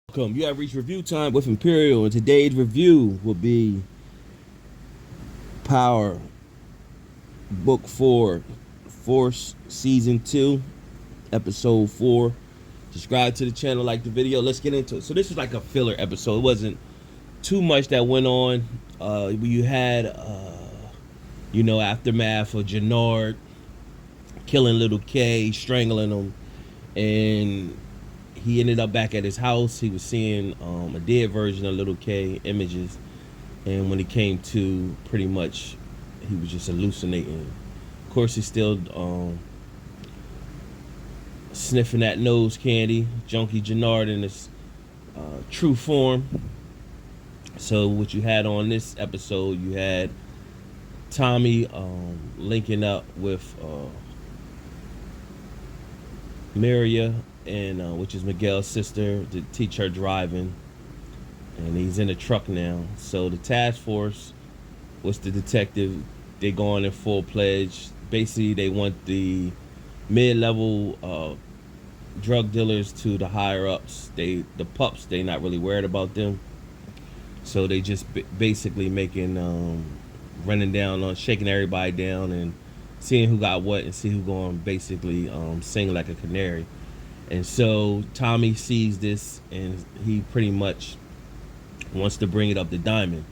Welcome. You have reached review time with Imperial, and today's review will be Power Book 4, Force Season 2, Episode 4. Subscribe to the channel, like the video. Let's get into it. So this was like a filler episode. It wasn't too much that went on. You had, aftermath of Jenard killing little K, strangling him, and he ended up back at his house. He was seeing a dead version of little K images, and when he came to, pretty much he was just hallucinating. Of course, he's still sniffing that nose candy, junkie Jenard in his true form. So what you had on this episode, you had Tommy linking up with Maria, and which is Miguel's sister, to teach her driving, and he's in a truck now. So the task force, what's the detective, they going in full pledge. Basically, they want the mid-level drug dealers to the higher ups. The pups, they not really worried about them. So they just basically making running down on shaking everybody down and seeing who got what, and see who going basically sing like a canary. And so Tommy sees this, and he pretty much wants to bring it up to Diamond.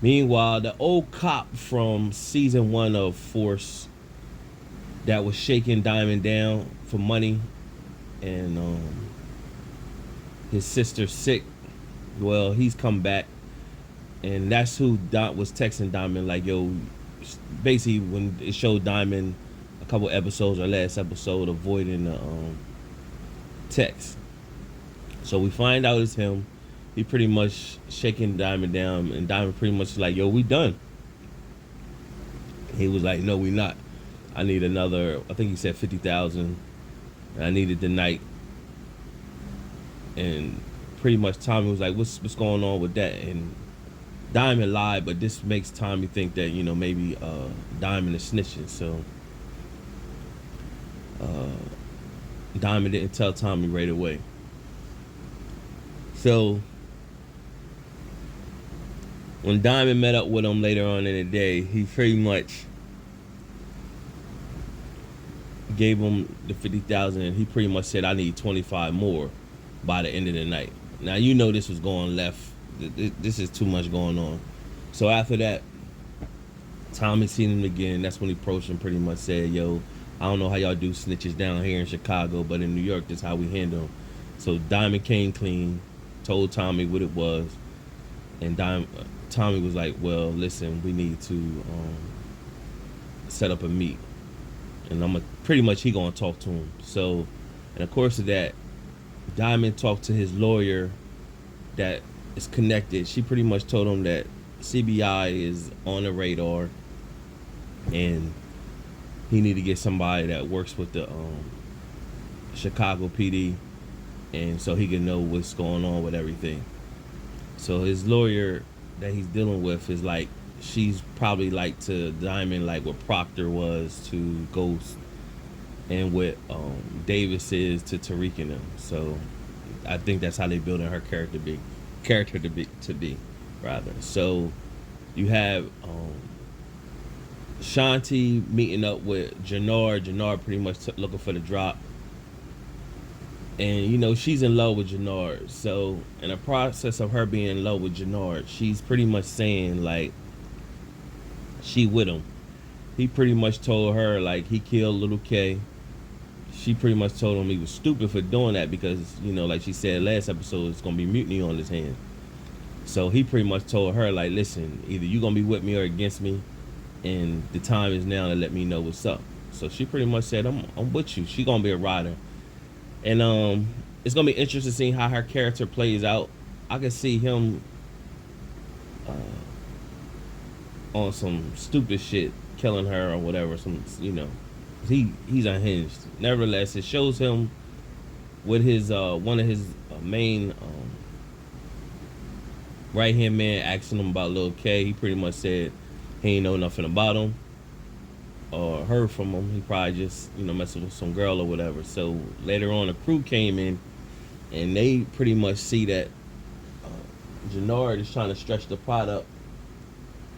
Meanwhile, the old cop from season 1 of Force that was shaking Diamond down for money, and his sister's sick, well, he's come back, and that's who was texting Diamond like, yo, basically when it showed Diamond a couple episodes or last episode avoiding the text. So we find out it's him. He pretty much shaking Diamond down, and Diamond pretty much like, yo, we done. He was like, no, we not. I need another, I think he said 50,000. I needed the night. And pretty much Tommy was like, what's going on with that? And Diamond lied, but this makes Tommy think that, maybe Diamond is snitching. So Diamond didn't tell Tommy right away. So when Diamond met up with him later on in the day, he pretty much gave him the 50,000, and he pretty much said, I need 25 more by the end of the night. Now, this was going left. This is too much going on. So after that, Tommy seen him again. That's when he approached him, pretty much said, yo, I don't know how y'all do snitches down here in Chicago, but in New York, that's how we handle them. So Diamond came clean, told Tommy what it was, and Tommy was like, well, listen, we need to set up a meet, and pretty much he gonna talk to him. So in the course of that, Diamond talked to his lawyer that is connected. She pretty much told him that CBI is on the radar, and he need to get somebody that works with the Chicago PD, and so he can know what's going on with everything. So his lawyer that he's dealing with is like, she's probably like to Diamond like what Proctor was to Ghost, and what Davis is to Tariq and them. So I think that's how they building her character to be rather. So you have Shanti meeting up with Jenard. Jenard pretty much looking for the drop, and she's in love with Jenard. So in the process of her being in love with Jenard, she's pretty much saying like she with him. He pretty much told her like he killed little K. She pretty much told him he was stupid for doing that because, like she said last episode, it's gonna be mutiny on his hand. So he pretty much told her like, listen, either you gonna be with me or against me, and the time is now to let me know what's up. So she pretty much said, I'm with you. She gonna be a rider, and it's gonna be interesting seeing how her character plays out. I can see him on some stupid shit, killing her or whatever. He's unhinged. Nevertheless, it shows him with his one of his main right hand man asking him about Lil K. He pretty much said he ain't know nothing about him or heard from him. He probably just messing with some girl or whatever. So later on, the crew came in and they pretty much see that Jenard is trying to stretch the pot up,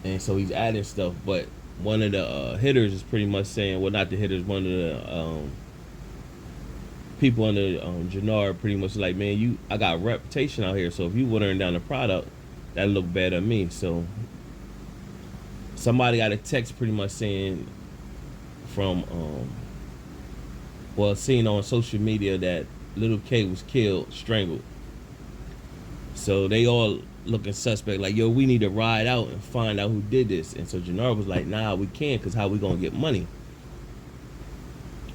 and so he's adding stuff. But one of the hitters is pretty much saying, well, not the hitters, one of the people under Jenard pretty much like, man, I got a reputation out here, so if you watering down the product, that look bad on me. So somebody got a text pretty much saying from seen on social media that little K was killed, strangled. So they all looking suspect, like, yo, we need to ride out and find out who did this. And so Jenard was like, nah, we can't, because how we gonna get money?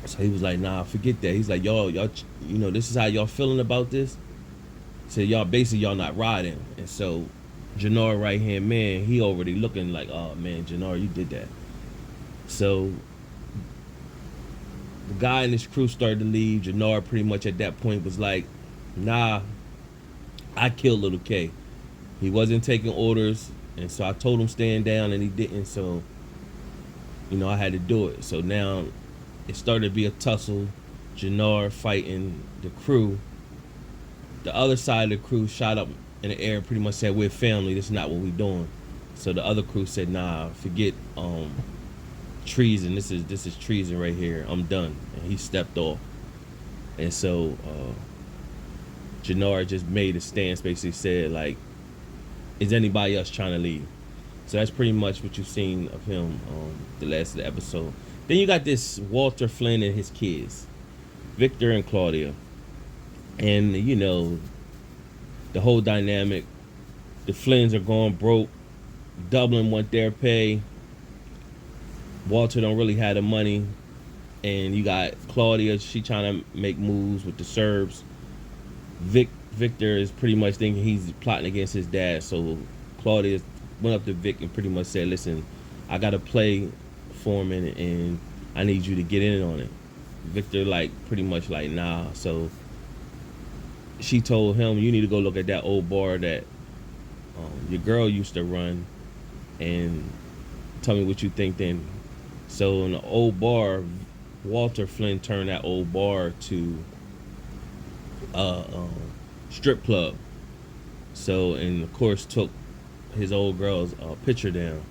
So he was like, nah, forget that. He's like, y'all, this is how y'all feeling about this? So y'all not riding. And so Jenard right hand man, he already looking like, oh man, Jenard, you did that. So the guy in his crew started to leave. Jenard pretty much at that point was like, nah, I killed little K. He wasn't taking orders, and so I told him stand down, and he didn't. So, I had to do it. So now it started to be a tussle. Jenard fighting the crew. The other side of the crew shot up in the air, pretty much said, we're family, this is not what we're doing. So the other crew said, nah, forget treason. This is treason right here. I'm done. And he stepped off. And so Jenard just made a stance, basically said, like, is anybody else trying to leave? So that's pretty much what you've seen of him the last of the episode. Then you got this Walter Flynn and his kids, Victor and Claudia. And, the whole dynamic, the Flynns are going broke. Dublin want their pay. Walter don't really have the money. And you got Claudia, she trying to make moves with the Serbs. Victor is pretty much thinking he's plotting against his dad. So Claudia went up to Vic and pretty much said, listen, I got to play Foreman and I need you to get in on it. Victor pretty much nah. So she told him, you need to go look at that old bar that your girl used to run and tell me what you think then. So in the old bar, Walter Flynn turned that old bar to strip club. So, and of course took his old girl's picture down.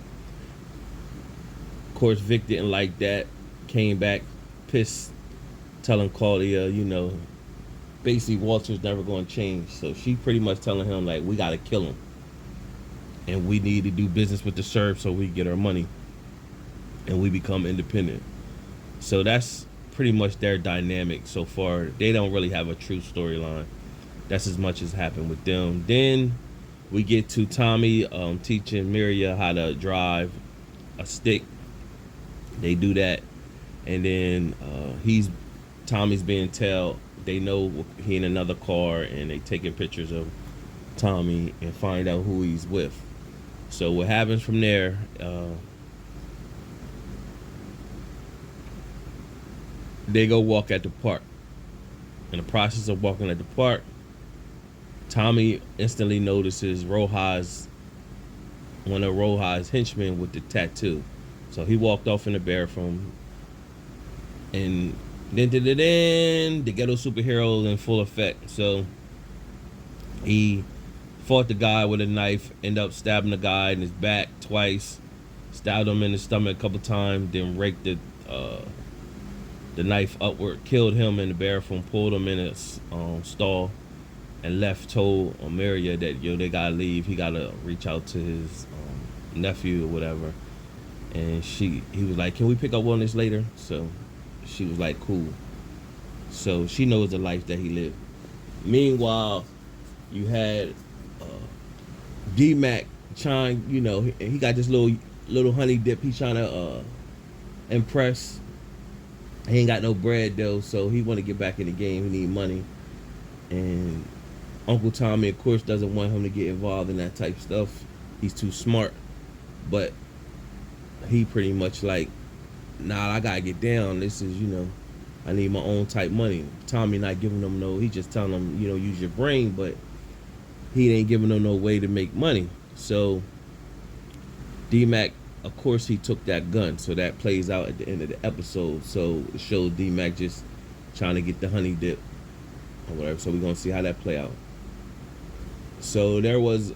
Of course Vic didn't like that, came back pissed, telling Claudia, basically Walter's never going to change. So she pretty much telling him, like, we got to kill him and we need to do business with the Serbs so we get our money and we become independent. So that's pretty much their dynamic so far. They don't really have a true storyline. That's as much as happened with them. Then we get to Tommy teaching Miria how to drive a stick. They do that, and then Tommy's being told, they know he in another car, and they taking pictures of Tommy and find out who he's with. So what happens from there? They go walk at the park. In the process of walking at the park, Tommy instantly notices Rojas, one of Rojas' henchmen with the tattoo. So he walked off in the bathroom. And then the ghetto superhero in full effect. So he fought the guy with a knife, ended up stabbing the guy in his back twice, stabbed him in the stomach a couple times, then raked the knife upward, killed him in the bathroom, pulled him in a stall, and left, told Maria that, they gotta leave. He gotta reach out to his nephew or whatever. And he was like, can we pick up on this later? So she was like, cool. So she knows the life that he lived. Meanwhile, you had D-Mac trying, he got this little honey dip. He's trying to impress. He ain't got no bread though, so he want to get back in the game. He need money. And Uncle Tommy, of course, doesn't want him to get involved in that type of stuff. He's too smart. But he pretty much like, nah, I gotta get down. This is, I need my own type money. Tommy not giving them he just telling them, use your brain, but he ain't giving them no way to make money. So D-Mac, of course, he took that gun. So that plays out at the end of the episode. So it shows D-Mac just trying to get the honey dip. or whatever. So we're gonna see how that play out. So there was,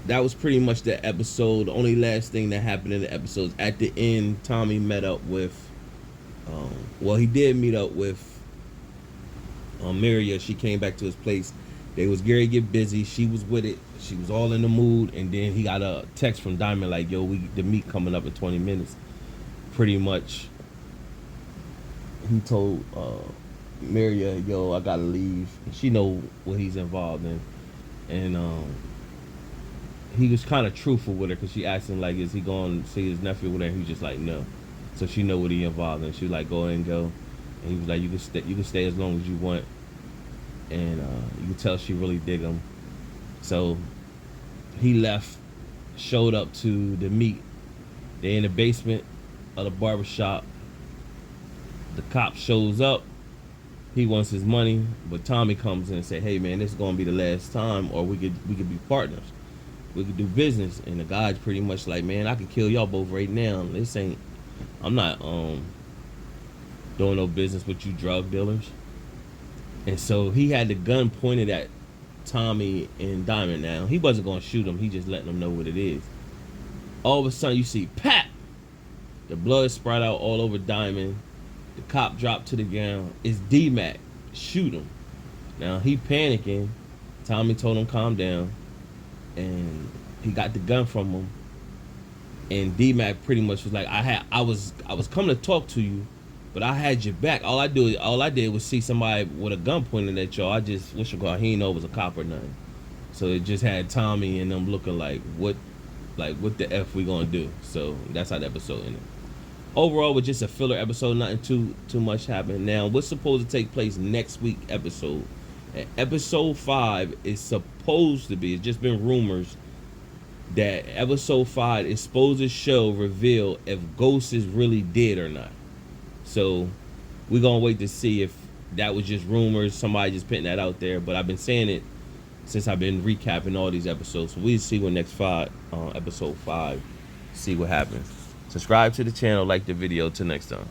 that was pretty much the episode. The only last thing that happened in the episodes at the end, Tommy met up with, well, he did meet up with Miria. She came back to his place. They was Gary get busy. She was with it. She was all in the mood. And then he got a text from Diamond like, yo, the meet coming up in 20 minutes. Pretty much, he told Miria, yo, I gotta leave. And she know what he's involved in. And he was kind of truthful with her because she asked him, like, is he going to see his nephew with her? And he was just like, no. So she know what he involved in. She was like, go ahead and go. And he was like, you can stay as long as you want. And you can tell she really dig him. So he left, showed up to the meet. They're in the basement of the barbershop. The cop shows up. He wants his money, but Tommy comes in and say, hey man, this is gonna be the last time, or we could be partners. We could do business. And the guy's pretty much like, man, I can kill y'all both right now. I'm not doing no business with you drug dealers. And so he had the gun pointed at Tommy and Diamond now. He wasn't going to shoot him. He just letting them know what it is. All of a sudden, you see, pat! The blood spread out all over Diamond. The cop dropped to the ground. It's D-Mac. Shoot him. Now, he panicking. Tommy told him, calm down. And he got the gun from him. And D-Mac pretty much was like, I was coming to talk to you, but I had your back. All I did was see somebody with a gun pointed at y'all. He didn't know it was a cop or nothing. So it just had Tommy and them looking like what the F we gonna do? So that's how the episode ended. Overall, it was just a filler episode, nothing too much happened. Now, what's supposed to take place next week episode? And episode 5 is supposed to be, it's just been rumors that episode 5 is supposed to reveal if Ghost is really dead or not. So we're gonna wait to see if that was just rumors, somebody just putting that out there. But I've been saying it since I've been recapping all these episodes. So we'll see what episode 5, see what happens. Subscribe to the channel, like the video. Till next time.